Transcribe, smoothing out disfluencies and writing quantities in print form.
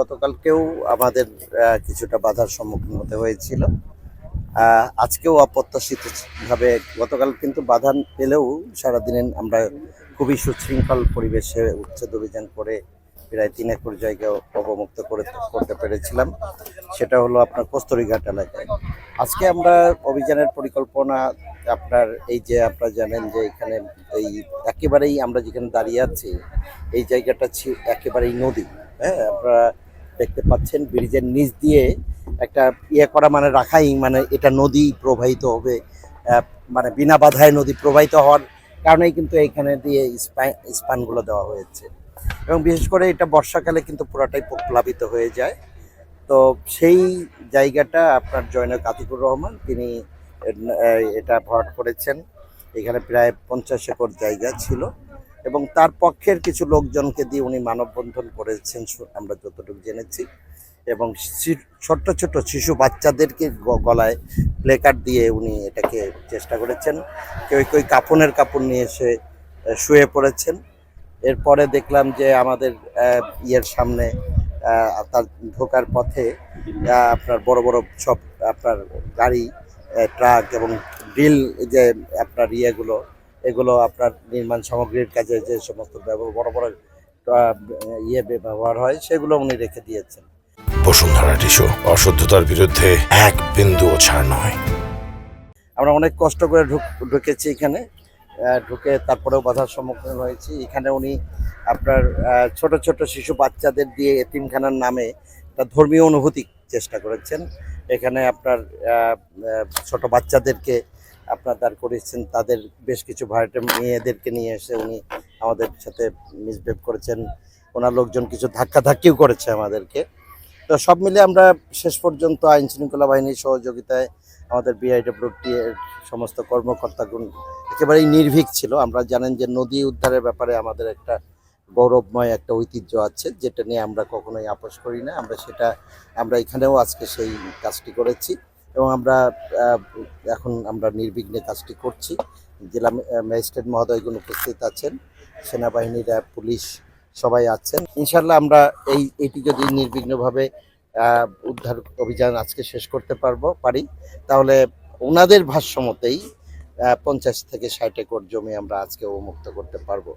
গতকালকেও আমাদের কিছুটা বাধার সম্মুখীন হতে হয়েছিল। আজকেও অপ্রত্যাশিতভাবে গতকাল কিন্তু বাধা পেলেও সারাদিনে আমরা খুবই সুশৃঙ্খল পরিবেশে উচ্ছেদ অভিযান করে প্রায় 3 একর জায়গা অবমুক্ত করতে পেরেছিলাম। সেটা হলো আপনার কস্তরীঘাট এলাকায়। আজকে আমরা অভিযানের পরিকল্পনা আপনার এই যে আপনারা জানেন যে এখানে এই একেবারেই আমরা যেখানে দাঁড়িয়ে আছি এই জায়গাটা একেবারেই নদী। হ্যাঁ, আপনারা দেখতে পাচ্ছেন ব্রিজের নিচ দিয়ে একটা করা মানে রাখাই মানে এটা নদী প্রবাহিত হবে, মানে বিনা বাধায় নদী প্রবাহিত হওয়ার কারণেই কিন্তু এইখানে দিয়ে স্পানগুলো দেওয়া হয়েছে এবং বিশেষ করে এটা বর্ষাকালে কিন্তু পুরাটাই প্লাবিত হয়ে যায়। তো সেই জায়গাটা আপনার জয়নাক আতিকুর রহমান তিনি এটা ভরাট করেছেন। এখানে প্রায় 50 একর জায়গা ছিল এবং তার পক্ষের কিছু লোকজনকে দিয়ে উনি মানববন্ধন করেছেন আমরা যতটুকু জেনেছি, এবং ছোট্ট ছোট্ট শিশু বাচ্চাদেরকে গলায় প্লেকার্ড দিয়ে উনি এটাকে চেষ্টা করেছেন। কেউ কেউ কাফনের কাপড় নিয়ে এসে শুয়ে পড়েছেন। এরপরে দেখলাম যে আমাদের ইয়ের সামনে তার ঢোকার পথে আপনার বড় বড় সব আপনার গাড়ি, ট্রাক এবং ড্রিল যে আপনার এগুলো আপনার নির্মাণ সামগ্রীর কাজে যে সমস্ত বড় বড় ব্যবহার হয় সেগুলো উনি রেখে দিয়েছেন। বসুন্ধরা টিস্যু, অশুদ্ধতার বিরুদ্ধে এক বিন্দুও ছাড় নয়। আমরা অনেক কষ্ট করে ঢুকেছি এখানে, ঢুকে তারপরেও বাধার সম্মুখীন হয়েছি। এখানে উনি আপনার ছোট ছোট শিশু বাচ্চাদের দিয়ে এতিমখানার নামে একটা ধর্মীয় অনুভূতি চেষ্টা করেছেন। এখানে আপনার ছোট বাচ্চাদেরকে আপনার দাঁড় করেছেন, তাদের বেশ কিছু ভাড়াটে মেয়েদেরকে নিয়ে এসে উনি আমাদের সাথে মিসবিহেভ করেছেন। ওনার লোকজন কিছু ধাক্কাধাক্কিও করেছে আমাদেরকে। তো সব মিলে আমরা শেষ পর্যন্ত আইন শৃঙ্খলা বাহিনীর সহযোগিতায় আমাদের বিআইডব্লিউটি এর সমস্ত কর্মকর্তাগণ একেবারেই নির্ভীক ছিল। আমরা জানেন যে নদী উদ্ধারের ব্যাপারে আমাদের একটা গৌরবময় একটা ঐতিহ্য আছে, যেটা নিয়ে আমরা কখনোই আপোস করি না। আমরা এখানেও আজকে সেই কাজটি করেছি এবং এখন আমরা নির্বিঘ্নে কাজটি করছি। জেলা ম্যাজিস্ট্রেট মহোদয়গণ উপস্থিত আছেন, সেনাবাহিনী, র্যাব, পুলিশ সবাই আছেন। ইনশাল্লাহ আমরা এইটি যদি নির্বিঘ্নভাবে উদ্ধার অভিযান আজকে শেষ করতে পারি, তাহলে ওনাদের ভাষ্যমতেই 50 থেকে 60 একর জমি আমরা আজকে অবমুক্ত করতে পারবো।